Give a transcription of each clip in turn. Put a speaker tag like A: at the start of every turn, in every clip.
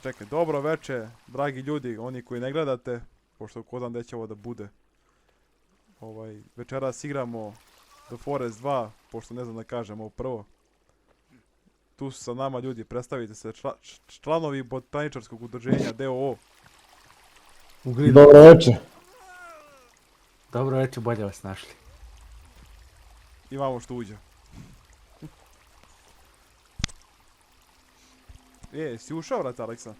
A: Čekaj, dobro veče, dragi ljudi, oni koji ne gledate, pošto ko znam gdje će ovo da bude. Večeras igramo The Forest 2, pošto ne znam da kažem ovo prvo. Tu su sa nama ljudi, predstavite se, članovi botaničarskog udruženja DOO.
B: Dobro večer.
C: Dobro večer, bolje vas našli.
A: Imamo što uđe. Si ušao vrat, Aleksa?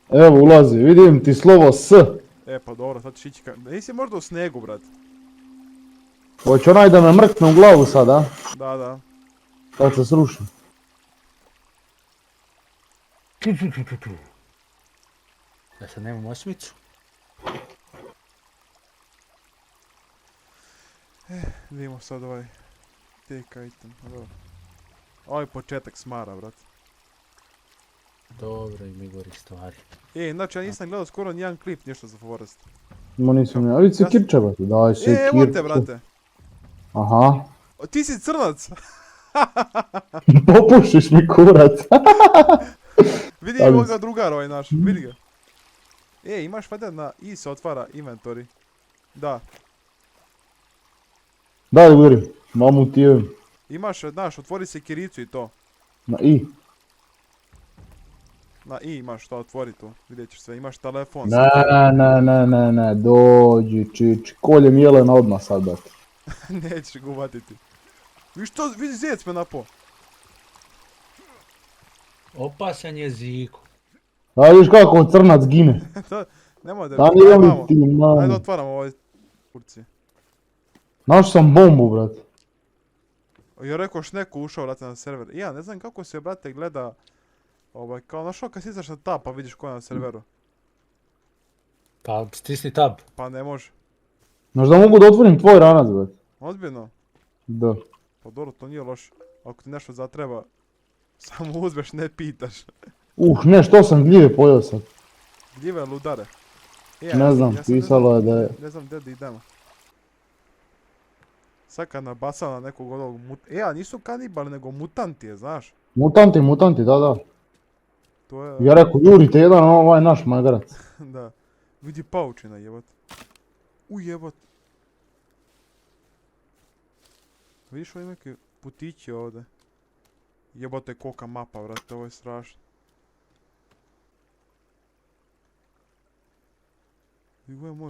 B: Evo ulazi, vidim ti slovo S.
A: Pa dobro, sad ćeš ići nisi možda u snegu, brat?
B: Hoće onaj da me mrkne u glavu sad, a?
A: Da.
B: Kad se sruši.
C: Ja sad nemam osmicu.
A: Vidimo sad ovaj take item, dobro. Ovaj početak smara, brat.
C: Dobro, i mi gori stvari.
A: Znači ja nisam gledao skoro nijedan klip nešto za Forest.
B: Ma nisam ja, vidi se kirče, brate, daj se kirče.
A: Evo te, brate.
B: Aha.
A: Ti si crnac.
B: Popušiš mi kurac.
A: Vidi ovoga drugara ovaj naš, vidi ga. Imaš valjda na I se otvara inventory. Da.
B: Daj gori, mamu ti je.
A: Imaš, znaš, otvori se kiricu i to.
B: Na I.
A: Na I imaš to, otvori tu, vidjet ćeš sve, imaš telefon.
B: Ne, dođi čiči, koljem jelena odmah sad, brate.
A: Nećeš ga uvatiti. Viš to, vidi zec me napao.
C: Opasan je Ziko.
B: Daj viš kako crnac gine.
A: Nemoj da
B: Daj
A: vamo.
B: ti man.
A: Ajde otvaramo ovaj kurci.
B: Našao sam bombu, brate.
A: Ja rekao neko ušao, brate, na server. Ja ne znam kako se, brate, gleda. Kao našao kad si izaš na tab pa vidiš ko je na serveru.
C: Pa stisni tab.
A: Pa ne može.
B: Znaš da mogu da otvorim tvoj ranac, brate?
A: Ozbiljno?
B: Da.
A: Pa dobro, to nije loše. Ako ti nešto zatreba, samo uzmeš, ne pitaš.
B: Ne, što sam gljive pojeo sad.
A: Gljive ludare.
B: Ne znam, pisalo je da je.
A: Ne znam gdje da idemo. Sad kad nabasam na nekog ovog a nisu kanibali nego mutanti je, znaš.
B: Mutanti, da.
A: To je...
B: Ja rekao, jurite jedan, ovaj naš magarac.
A: Da. Vidi paučina, jebot. Jebot. Vidiš ovdje neke putići ovdje. Jebote kolika mapa, vrate, ovo je strašno.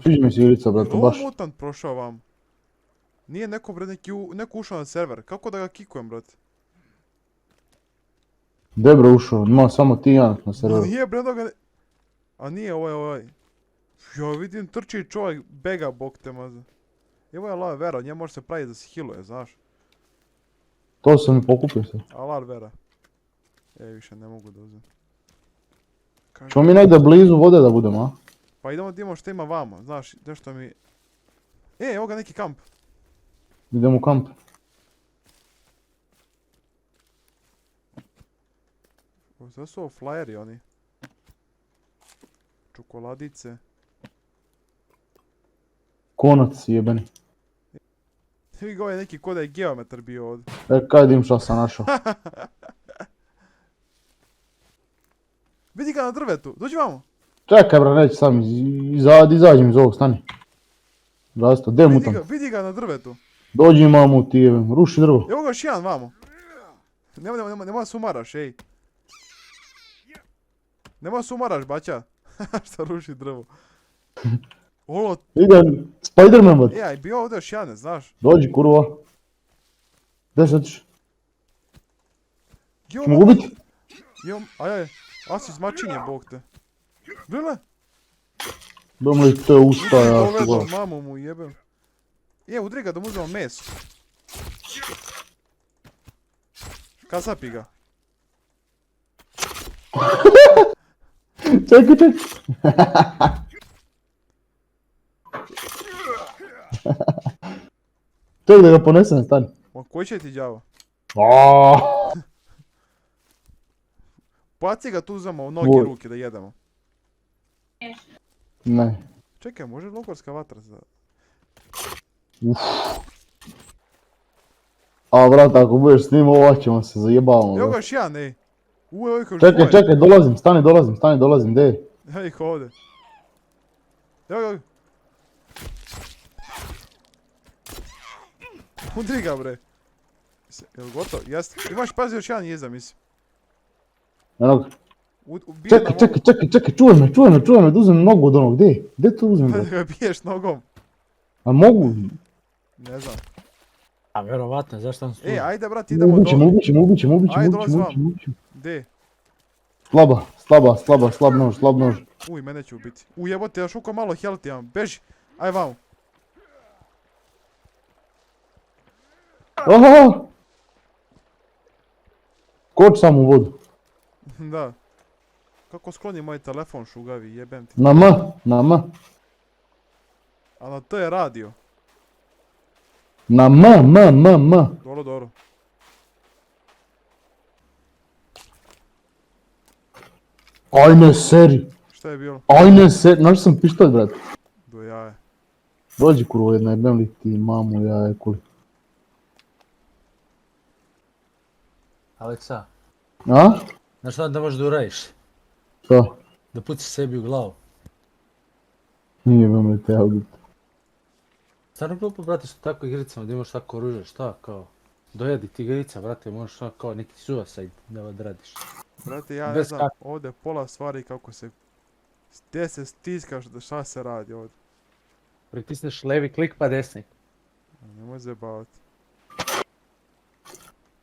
B: Sviđa mi se Jurica, brate, baš.
A: Ovo mutant prošao vam. Nije neko, bre, neko ušao na server. Kako da ga kikujem, brate?
B: Gdje bre ušao? Ima samo ti jedan na serveru.
A: Nije, bre, da ga ne... A nije, ovaj. Ja vidim, trči čovjek, bega bok te maze. Evo je aloe vera, nje može se praviti da se healuje, znaš.
B: To sam mi pokupio se.
A: Aloe vera. Više ne mogu da uzem.
B: Čemo mi negdje blizu vode da budemo, a?
A: Pa idemo da vidimo što ima vamo, znaš, nešto mi... Evo ga neki kamp.
B: Idemo u kamp.
A: Sve su ovo flyeri oni. Čokoladice.
B: Konac jebeni.
A: Vidi ga ovaj neki ko da je geometar bio ovdje.
B: Kaj dim šta sam našao.
A: Vidi ga na drvetu, dođi vamo.
B: Čekaj bre, neći sam, izađem iz ovog, stani. Rasta, gdje je mutant?
A: Vidi ga na drvetu.
B: Dođi mamu ti jebem, ruši drvo.
A: Evo ga još jedan vamo. Nemoj da se umaraš, ej. Nemoj da se umaraš, baća. Šta ruši drvo. Ono...
B: Idem, Spiderman bat.
A: Aj bio ovdje još jedan, znaš.
B: Dođi kurva. Gdje se otiš?
A: Ćemo
B: Ćemo gubiti?
A: Ajaj, asi zmačinje, bog te. Bile?
B: Dom li te usta, ja
A: dovedo, mamu mu jebem. Udri ga da mu uzmemo meso. Kazapi ga.
B: Čekaj. Čekaj da ga ponesem, stani.
A: Koji će ti đavo?
B: Aaaa.
A: Baci ga tu uzmemo noge i ruke da jedemo.
B: Ne.
A: Čekaj, može logorska vatra za...
B: A brate, ako budeš s njim, ova ćemo se zajebavamo.
A: Evo ga još jedan, ej. Uje, kako
B: Čekaj, čekaj, dolazim, gdje je?
A: Ja ih ovdje. Evo ga. Udri ga bre. Jel gotov? Jeste. Imaš pazi još jedan jeza mislim.
B: Eno ga.
A: Ubije nam
B: Čekaj, čuvaj me, da uzmem nogu od onog, gdje? Gdje to uzmem,
A: Da
B: bro?
A: ga biješ nogom.
B: A mogu?
A: Ne znam.
C: A vjerovatno, zašto on služi?
A: Ajde brat, idemo
B: Ubićem.
A: Ajde, dolazi vam. Gdje?
B: Slab nož.
A: Uj, mene ću ubiti. Jebote, još uko malo health imam. Beži. Aj vamo.
B: Oho! Koč sam u vodu.
A: Da. Kako skloni moj telefon šugavi, jebem ti.
B: Na M.
A: A na to je radio.
B: Na M.
A: Dobro.
B: Ajne seri.
A: Šta je bilo?
B: Znaš sam pištolj, brat.
A: Do jaje.
B: Dođi kurvo jedna, jebem li ti mamu, jaje kuli.
C: Aleksa,
B: A?
C: znaš šta da možeš da uradiš?
B: Što?
C: Da puciš sebi u glavu.
B: Nije jebem li te audit.
C: Stvarno glupo, brate, što tako igricama da imaš tako oružje, šta kao? Dojedi ti igrica, brate, možeš šta kao neki suicide da odradiš.
A: Brate, ja ne
C: Bez
A: znam,
C: kak-
A: ovdje pola stvari kako se... Gdje se stiskaš, šta se radi ovdje.
C: Pritisneš levi klik pa desni.
A: Nemoj zajebavati.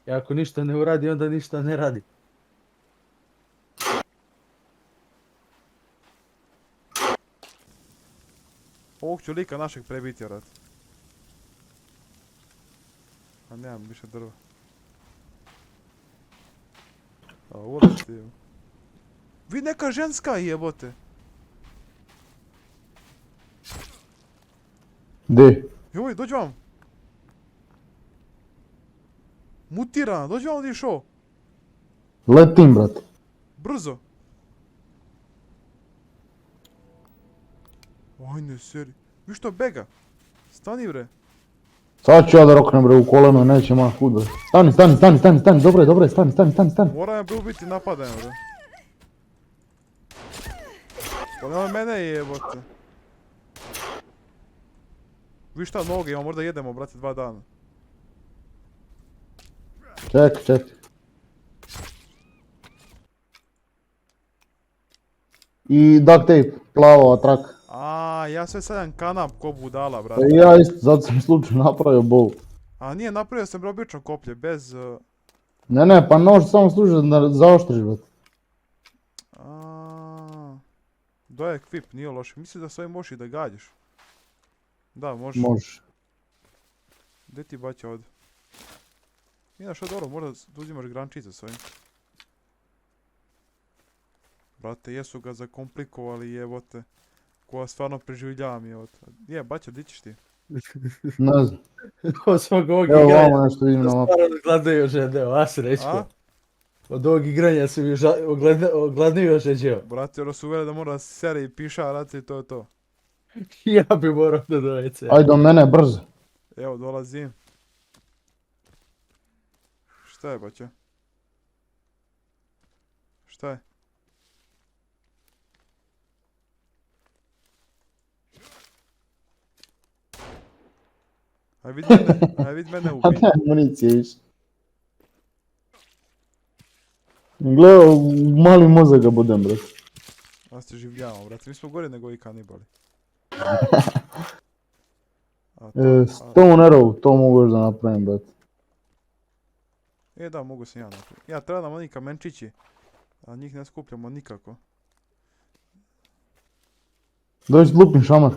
C: I ako ništa ne uradi, onda ništa ne radi.
A: Ovog ću lika našeg prebiti, vrat. A nemam više drva. A ulazi ti. Vi neka ženska jebote.
B: Gdje?
A: Joj, dođi vam. Mutirana, dođi vam ovdje šo.
B: Letim, brat.
A: Brzo. Ajne, seri. Vi što bega? Stani bre.
B: Sad ću ja da roknem bre u koleno, neće ma hud bre. Stani, dobro je, stani.
A: Moram bre ubiti napadajem bre. Pa nema mene jebote. Vi šta noge, imamo možda jedemo brate 2 dana.
B: Čekaj. I duct tape, plava trak.
A: A, ja sve sadam kanap ko budala brate.
B: Pa i ja isto, zato sam slučajno napravio bol.
A: A nije, napravio sam bre obično koplje, bez...
B: Ne, pa nož samo služi da zaoštriš, brat.
A: Da je equip, nije loše. Mislim da s ovim možeš i da gađaš. Da, možeš.
B: Možeš.
A: Gdje ti baća ovdje? Nije što dobro, možda da uzimaš grančice s ovim. Brate, jesu ga zakomplikovali jebote. Koja stvarno preživljavam jebote. Je, baća, di ćeš ti?
B: Ne znam.
C: Od svog ovog
B: Evo
C: igranja,
B: vamo nešto vidim na mapu.
C: stvarno ogladnio žedeo, a srećko.
A: A?
C: Od ovog igranja sam mi ogladnio žeđeo.
A: Brate, ono su uveli da mora seri i piša, brate, i to je to.
C: Ja bi morao da dojece.
B: Ajde do mene, brzo.
A: Evo, dolazim. Šta je, baća? Šta je? Aj vid mene
B: A
A: ubi.
B: ne, municije više. Gledaj, mali mozak ga budem, brat.
A: Nas te življamo, brate, mi smo gori nego i kanibali.
B: Stone arrow, to mogu još da napravim, brat.
A: Da, mogu sam ja napraviti. Ja, treba nam oni kamenčići. A njih ne skupljamo nikako.
B: Dođi lupim šamar.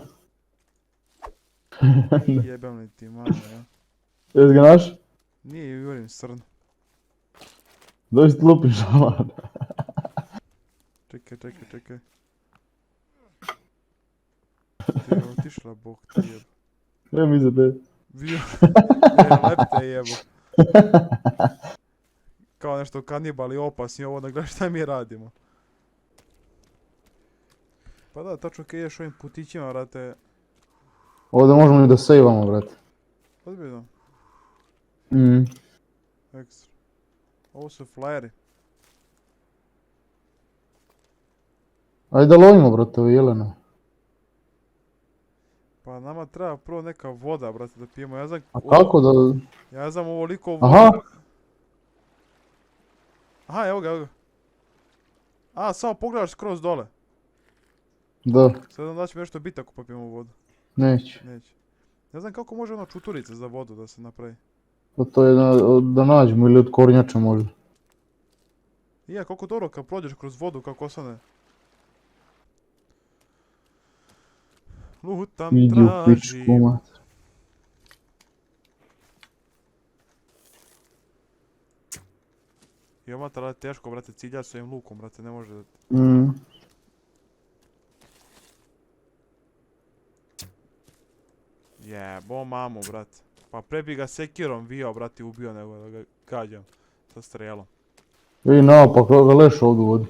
A: Jebem li ti, mane, ja.
B: Jes ga naš?
A: Nije Jurin srn.
B: Dođi lupim šamar.
A: Čekaj. Ti je otišla, bog ti jeb.
B: Evo mi za te.
A: Vio. Lep te jebo. Kao nešto kanibali opasni ovo, da gledaj šta mi radimo. Pa da, tačno kad ideš ovim putićima, brate.
B: Ovdje možemo i da sejvamo, brat.
A: Ozbiljno.
B: Mhm.
A: Ekstra. Ovo su flyeri.
B: Ajde da lovimo, brate, ove jelene.
A: Pa nama treba prvo neka voda, brate, da pijemo. Ja znam,
B: A kako da...
A: ja znam ovoliko vode.
B: Aha,
A: Aha, evo ga, evo ga. A, samo pogledaš skroz dole.
B: da,
A: Sad znam da će mi nešto biti ako popijemo vodu.
B: neće.
A: Neće. Ne znam kako može ono čuturice za vodu da se napravi.
B: Pa to je da nađemo ili od kornjača možda.
A: Ija, koliko dobro kad prođeš kroz vodu kako osane. Lutam,
B: Idi u pičku,
A: tražim.
B: mat.
A: I omatra je teško, brate, cilja s ovim lukom, brate, ne može da...
B: Mm.
A: Jebo mamu, brate. Pa pre bi ga sekirom vijao, brate, ubio nego da ga gađam sa strelom.
B: I naopak, ga leš ovdje u vodi.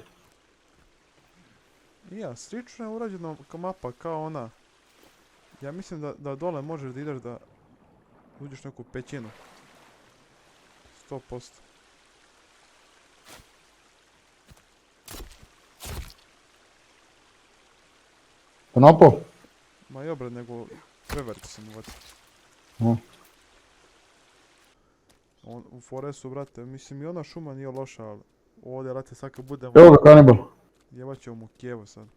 A: Ija, slično je urađeno mapa kao ona. Ja mislim da dole možeš da ideš da uđeš u neku pećinu. 100%.
B: Pa napao?
A: Ma i obred, nego prevrti sam uvati.
B: Aha.
A: U forestu, brate, mislim i ona šuma nije loša, ali ovdje, brate, sad kad budemo...
B: Evo ga kanibal.
A: Jebat ćemo mu Kijevo sad.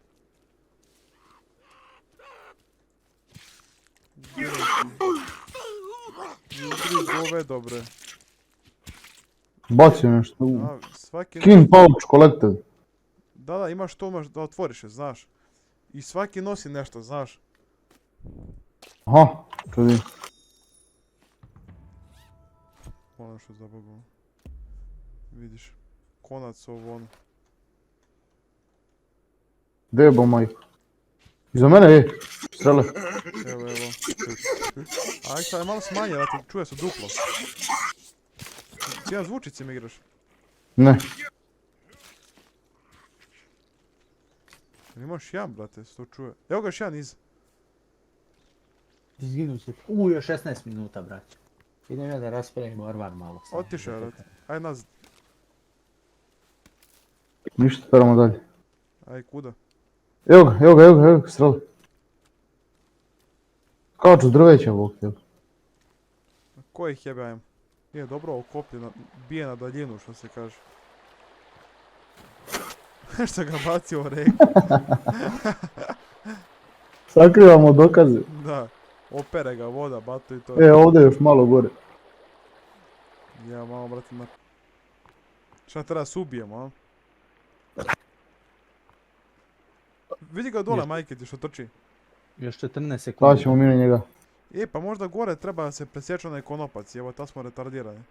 A: Udri gove dobre.
B: Bacio nešto.
A: A, svaki...
B: Skin pouch collected.
A: Da, imaš to, imaš da otvoriš je, znaš. I svaki nosi nešto, znaš.
B: Aha, to vidim.
A: Ono što za Bogom. Vidiš. Konac ovo ono.
B: Debo majko. Iza mene je. Strele.
A: Evo. Aj sad je malo smanje, brate, čuje se duplo. Ti ja zvučicima igraš.
B: Ne.
A: Imaš jedan, brate, se to čuje. Evo ga još jedan iz.
C: Izginu se. Još 16 minuta, braće. Idem ja da raspravim orvar malo. samo.
A: Otišao je, brate. Aj nazad.
B: Ništa, speramo dalje.
A: Aj kuda?
B: Evo ga, strele. Kaču drveća, bok te.
A: Ko ih jebe, ajem? Nije dobro okopljeno, bije na daljinu, što se kaže. Što ga bacio u reku.
B: Sakrivamo dokaze.
A: Da, opere ga voda, bato i to.
B: Ovdje još malo gore.
A: Ja malo, brate, na... Šta treba se ubijemo, a? Vidi ga dole, majke ti što trči.
C: Još 14 sekundi.
B: Staćemo mi na njega.
A: Pa možda gore treba da se presječe onaj konopac, evo ta smo retardirani.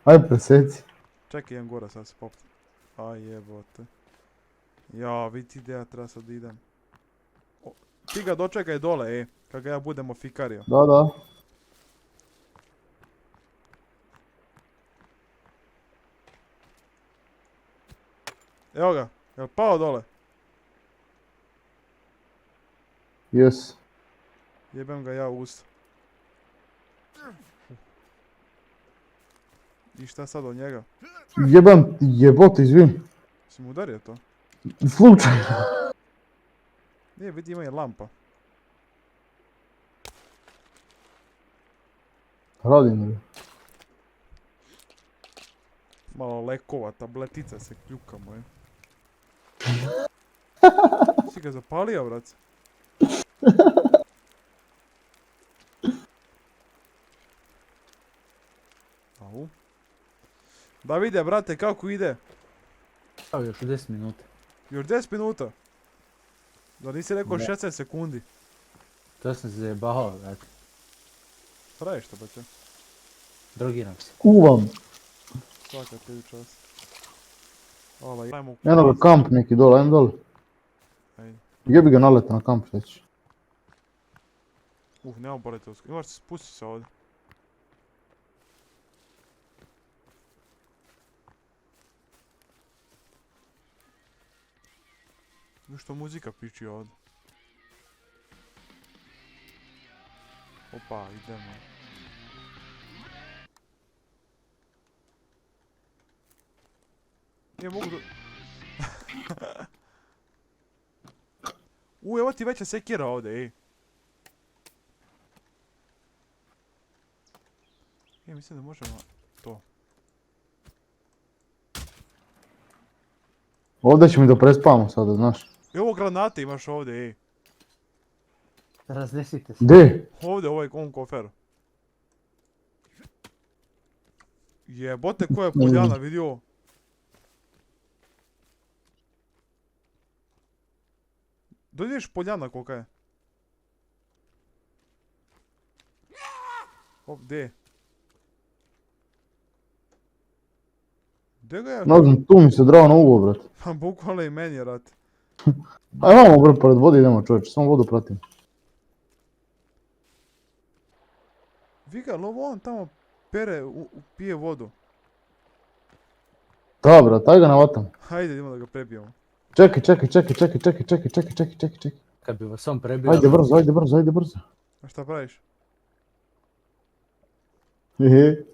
B: Ajde preseci.
A: Čekaj, idem gore sad se popti. Aj jebote. Ja, vidi gdje ja treba sad idem. Ti ga dočekaj dole, kad ga ja budemo fikario.
B: Da.
A: Evo ga, jel pao dole?
B: Yes.
A: Jebem ga ja u usta. I šta sad od njega?
B: Jebote, izvini.
A: Si mu udario to?
B: Slučajno.
A: Nije, vidi ima i lampa.
B: Radim li?
A: Malo lekova, tabletica se kljukamo, Si ga zapalio, brate? Au. Da vide, brate, kako ide.
C: Evo još 10 minuta.
A: Još 10 minuta. Da nisi rekao
C: Ne.
A: 16 sekundi.
C: To sam se zajebao, brate.
A: Traje što, bače.
C: Drogiram se.
B: Kuvam.
A: Svaka tebi čast. Ajmo.
B: Eno ga kamp neki dole, ajmo dole.
A: Ajde.
B: Gdje bi ga naleta na kamp već?
A: Nemam bolete usko. Imaš se spusti se ovdje. Što muzika piči ovdje. Opa, idemo. Nije mogu da... Evo ti veća sekira ovdje, ej. Mislim da možemo to.
B: Ovdje će mi da prespavamo sada, znaš.
A: Evo granate imaš ovdje, ej.
C: Raznesite se.
B: Gdje?
A: Ovdje, ovom koferu. Jebote, koja je poljana, vidi ovo. Dođeš poljana kolika je. Gdje? Gdje ga je?
B: Ne znam, tu mi se drao na uvo, brate.
A: Pa bukvalno i meni je rat.
B: Aj vamo, bre, pored vode idemo, čovječe, samo vodu pratim.
A: Viga, lovo on tamo pere, pije vodu.
B: Da, brate, aj ga navatam.
A: Hajde, idemo da ga prebijemo.
B: Čekaj.
C: Kad bi vas on prebio...
B: Ajde brzo.
A: A šta praviš?
B: Hehe.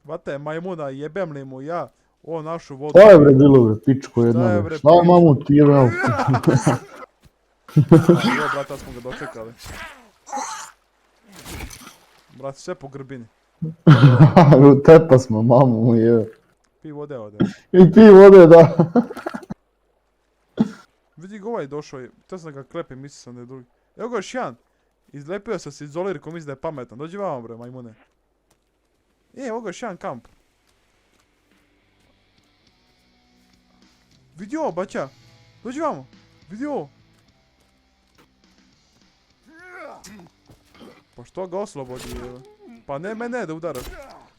A: Vate, majmuna, jebem li mu ja o našu vodu.
B: Šta je bre bilo bre, pičko jedna
A: je,
B: bre.
A: bre,
B: Šta je
A: pičko?
B: mamu ti jebem?
A: Evo, brata, smo ga dočekali. Brat, sve po grbini.
B: Tepa smo, mamu mu jebe.
A: Pi vode ovdje.
B: I pi vode, da.
A: Vidi ga ovaj došao je, to sam ga klepim, mislio sam da je drugi. Evo ga još jedan. Izlepio sam se izolirkom, misli da je pametan. Dođi vamo bre, majmune. Evo ga još jedan kamp. Vidi ovo, baća. Dođi vamo. Vidi ovo. Pa što ga oslobodi? Pa ne mene da udaraš.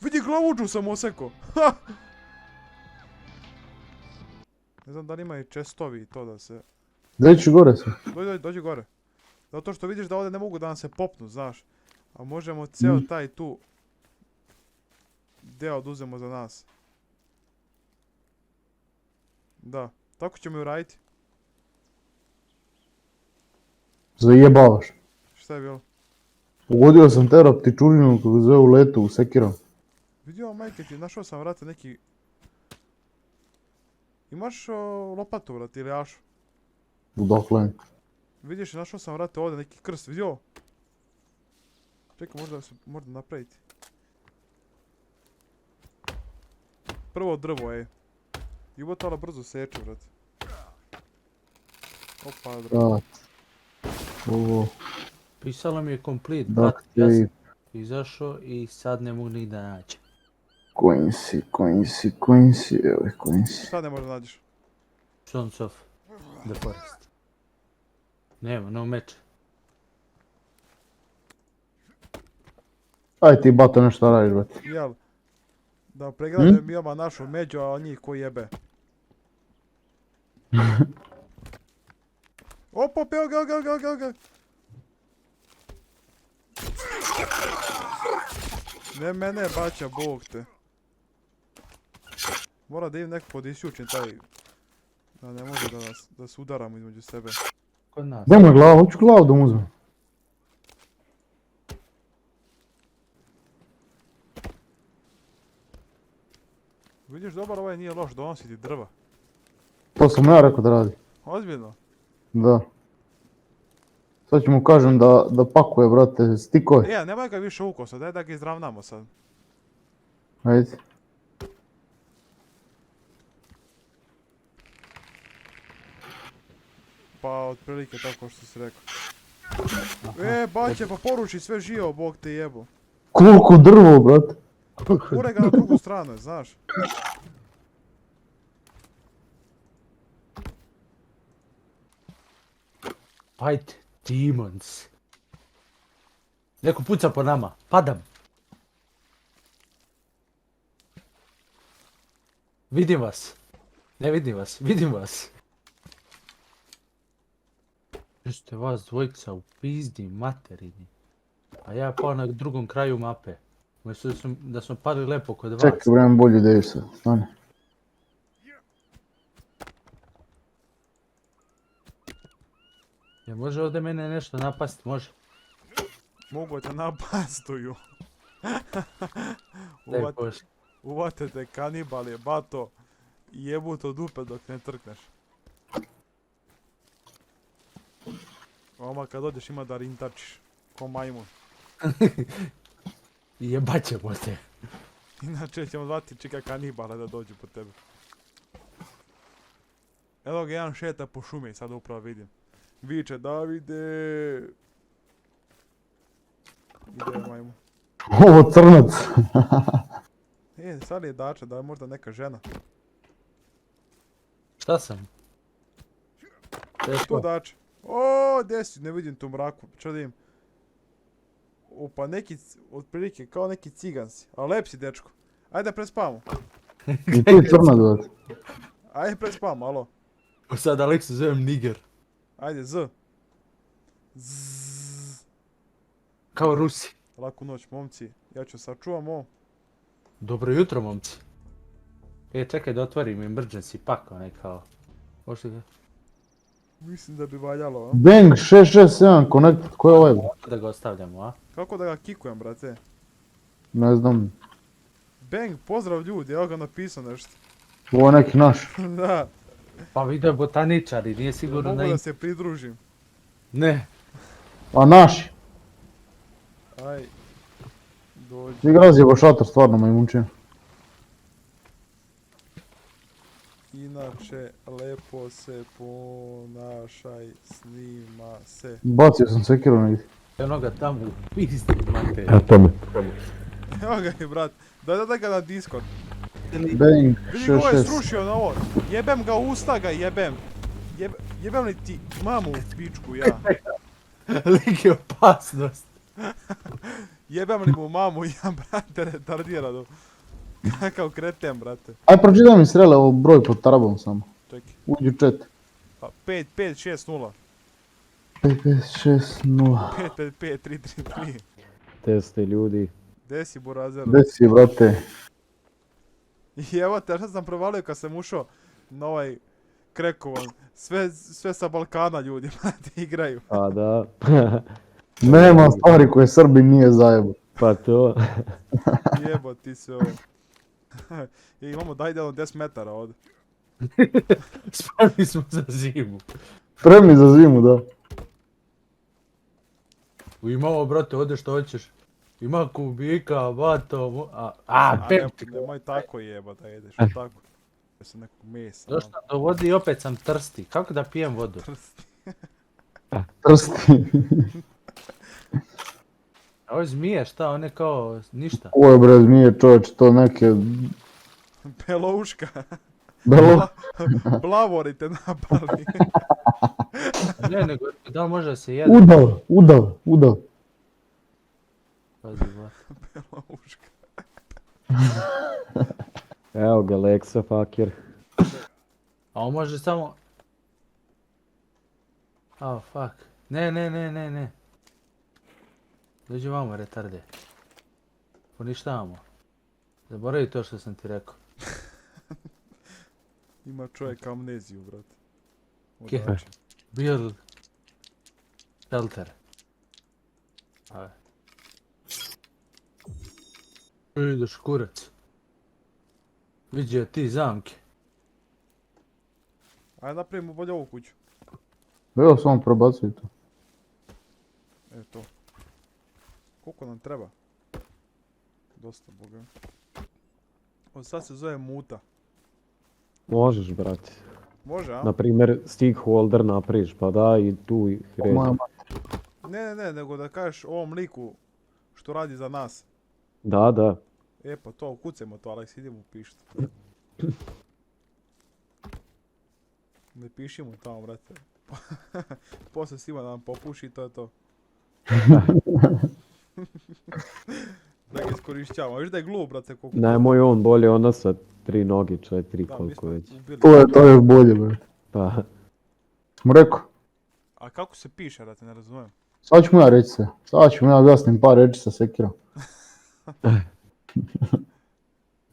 A: Vidi glavuđu sam oseko. Ha! Ne znam da li ima i čestovi i to da se...
B: Doći gore se.
A: Dođi gore. Zato što vidiš da ovdje ne mogu da nam se popnu, znaš. A možemo cijel taj tu deo oduzemo za nas. Da, tako ćemo i uraditi.
B: Zajebavaš.
A: Šta je bilo?
B: Pogodio sam tera ptičurinu kako zove u letu u sekirom.
A: Vidio, majke ti, našao sam, vrate, neki... Imaš lopatu, vrate, ili ašu?
B: Udokle.
A: Vidiš, našao sam, vrate, ovdje neki krst, vidio? Čekaj, možda se možda napraviti. Prvo drvo, ej. Jubotala brzo seče, vrate. Opa, drvo.
B: Da. Ovo.
C: Pisalo mi je complete,
B: Da,
C: but ja
B: ej.
C: sam izašao i sad ne mogu nigdje naći.
B: Kojim si, evo je kojim si.
A: Šta ne možda nađeš?
C: Sons of the Forest. Nema, no meč.
B: Aj ti bato nešto radiš, brate.
A: Jel? Da pregradim mi oma našu među, a njih ko jebe. Opa, evo ga. Ne mene baća, bog te. Mora da im nekako da isjučim taj... Da ne može da se udaramo između sebe.
C: Kod nas.
B: Gdje mu je glava? Hoću glavu da mu uzmem.
A: Vidiš, dobar ovaj nije loš, donosi ti drva.
B: To sam ja rekao da radi.
A: Ozbiljno.
B: Da. Sad ću mu kažem da pakuje, brate, stikove.
A: Nemoj ga više ukosa, daj da ga izravnamo sad.
B: Ajde.
A: Pa, otprilike tako što si rekao. Baće, pa poruči sve živo, bog te jebo.
B: Koliko drvo, brate.
A: Ure ga na drugu stranu, znaš.
C: Fight demons. Neko puca po nama, padam. Vidim vas. Ne vidim vas, vidim vas. Što vas dvojica u pizdi materini. A ja pao na drugom kraju mape. Umjesto da smo pali lepo kod vas.
B: Čekaj, vremem bolju ideju sad. Stani.
C: Jel može ovdje mene nešto napast? Može.
A: Mogu te napastuju.
C: Daj Bože.
A: Uvate te kanibal je, bato. I jebu to dupe dok ne trkneš. Oma kad dođeš ima da rintačiš. Ko majmun.
C: Jebat ćemo te.
A: Inače ćemo zvati čika kanibala da dođu po tebe. Evo ga jedan šeta po šumi, sad upravo vidim. Viče Davide. Ide majmun.
B: Ovo crnac.
A: Sad je dača, da je možda neka žena.
C: Šta sam?
A: Tu dača. O, gdje si? Ne vidim tu mraku. Čo da im? O, pa neki, otprilike, kao neki cigan si. A lep si, dečko. Ajde prespavamo.
B: I ti crnac, brate.
A: Ajde prespavamo, alo.
C: Sad Aleksu zovem Niger.
A: Ajde, Z. Zzz.
C: Kao Rusi.
A: Laku noć, momci. Ja ću sačuvam ovo.
C: Dobro jutro, momci. Čekaj da otvorim emergency pack, onaj kao. Možete ga?
A: Mislim da bi valjalo, a?
B: Bang 667 connected, ko je ovaj?
C: Da ga ostavljamo, a?
A: Kako da ga kikujem, brate?
B: Ne znam,
A: Bang, pozdrav ljudi, evo ga napisao nešto.
B: ovo je neki naš.
A: Da,
C: Pa vidio botaničari, nije sigurno
A: mogu
C: da
A: da se pridružim.
C: Ne.
B: A naši,
A: Aj, dođi.
B: ti ga razjeba šator, stvarno majmunče.
A: Inače, lepo se ponašaj, snima se.
B: Bacio sam sekiru negdje.
C: Onoga tamo u pizdi, mate.
B: tome.
A: Evo ga je, brat. Daj ga na Discord.
B: Bang
A: Vidi ko je
B: 66.
A: srušio na ovo. Jebem ga, usta ga jebem. Jebem li ti mamu u pičku, ja.
C: Lik je opasnost.
A: Jebem li mu mamu, ja, brate, retardirano. Kakav kreten, brate.
B: Aj pročitaj mi srele ovo broj pod tarabom samo.
A: Čekaj.
B: Uđi u chat.
A: Pa 5560.
B: 5560.
A: 555333.
D: Te ste ljudi.
A: Gdje si, Burazeru?
B: Gdje si, brate?
A: I evo te, šta sam provalio kad sam ušao na ovaj Krekovan. Sve sa Balkana ljudi, brate, igraju.
D: Pa da.
B: Nema stvari koje Srbi nije zajebo.
D: Pa to.
A: Jebo ti se ovo. I imamo daj jedno 10 metara ovdje.
C: Spremni smo za zimu.
B: Spremni za zimu, da.
C: Ima ovo, brate, ode što hoćeš. Ima kubika, vato,
A: Nemoj tako jeba da jedeš, tako. Da se nekog mesa.
C: Došla do vode i opet sam trsti. Kako da pijem vodu?
B: Trsti.
C: A ovo zmije, šta, one kao ništa.
B: Ovo je bre zmije čovječ, to neke
A: Belouška.
B: belo...
A: Blavori te napali.
C: Ne, nego, da li može da se jede?
B: Udav.
C: Pazi, ba.
A: Belouška.
D: Evo ga, Leksa, fakir.
C: A on može samo... Oh, fuck. Ne. Dođi vamo, retarde. Poništavamo. Zaboravi to što sam ti rekao.
A: Ima čovjek amneziju, brate.
C: Kje?
A: Odači.
C: Build shelter. Ajde. Ideš kurac. Vidio ti zamke.
A: Ajde napravimo bolje ovu kuću.
B: Evo samo probacuj to.
A: To. Koliko nam treba? Dosta, boga. Ovo sad se zove muta.
D: Možeš, brate.
A: Može, a?
D: Naprimjer, stakeholder napraviš, pa da i tu i
B: Moja
D: reći.
A: Ne, nego da kažeš ovom liku što radi za nas.
D: Da.
A: E pa to, kucajmo to, Aleks, idemo upišti. Ne piši mu tamo, brate. Poslije svima da nam popuši, to je to. Da ga iskorišćavamo. Viš da je glup, brate, koliko...
D: Nemoj on bolje ona sa 3 nogi, 4,
A: Da, mi
D: koliko
A: smo
D: već.
A: ubili.
B: To je bolje, bre.
D: Pa,
B: Smo rekao.
A: A kako se piše, brate, ne razumijem.
B: Sad ću mu ja reći se. Sad ću mu ja objasnim par reći sa sekirom.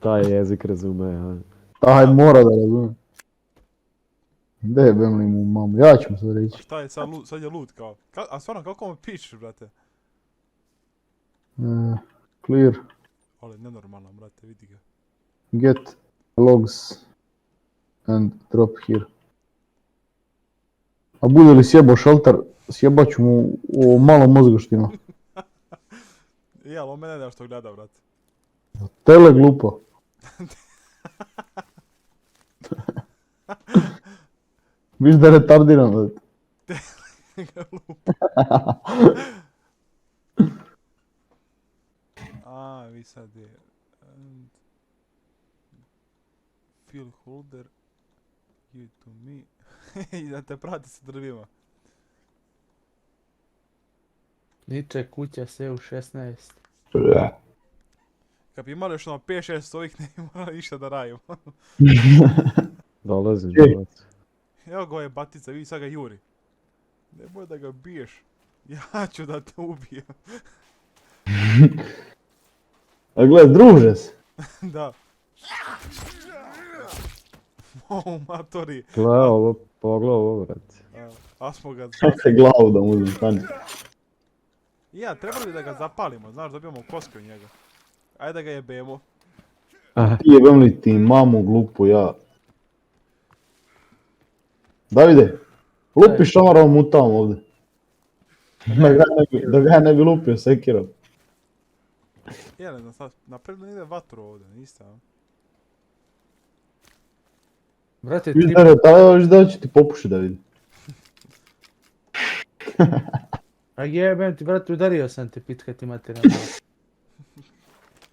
D: taj jezik razume, a.
B: Taj mora da razume. Gdje je Bemli mu mamu? Ja ću mu sad
A: A
B: reći.
A: šta je sad je lud kao? A stvarno, kako mu pišeš, brate?
B: Clear.
A: Ali nenormalno, brate, vidi ga.
B: Get logs and drop here. A bude li sjebo shelter, Sjebat ću mu ovo malo mozga što ima.
A: I, ali on mene nešto gleda, brate.
B: Tele glupo. Viš da je retardiran, brate.
A: A, vi sad je... Phil Holder, give it to me. I da te prati sa drvima.
C: Niče kuća sve u 16.
A: Kad bi imali još ono 5-6 ovih, ne bi morali ništa da radimo.
D: Dolazim,
B: Ej.
D: dolazim.
A: Evo ga je batica, vidi sad ga juri. Nemoj da ga biješ. Ja ću da te ubijem.
B: A gle, druže se.
A: Da. O, matori.
D: Gle, ovo, pogledaj ovo, brate.
A: A smo ga
B: Čekaj glavu da mu uzem, stani.
A: Ja, trebali bi da ga zapalimo, znaš, dobijemo koske u njega. Ajde da ga jebemo.
B: Ti jebem li ti mamu glupu, ja. Davide, lupi šamarom mutavom ovdje. Da ga ja ne bi lupio sekirom.
A: Ja ne znam, sad, napred ide vatru ovdje, niste, a?
C: Brate,
B: Viš
C: tri...
B: da je retardiran, da će ti popuši da vidi.
C: A jebem ti, brate, udario sam te pitka ti materijalno.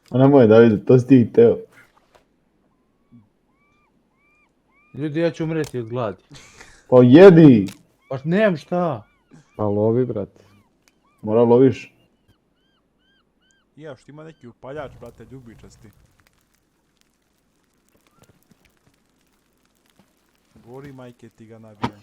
B: A nemoj Davide, to si ti hteo.
C: Ljudi, ja ću umreti od gladi.
B: Pa jedi!
C: Pa nemam šta.
D: A lovi, brate.
B: Mora loviš.
A: Ja, što ima neki upaljač, brate, ljubičasti. Gori majke ti ga nabijam.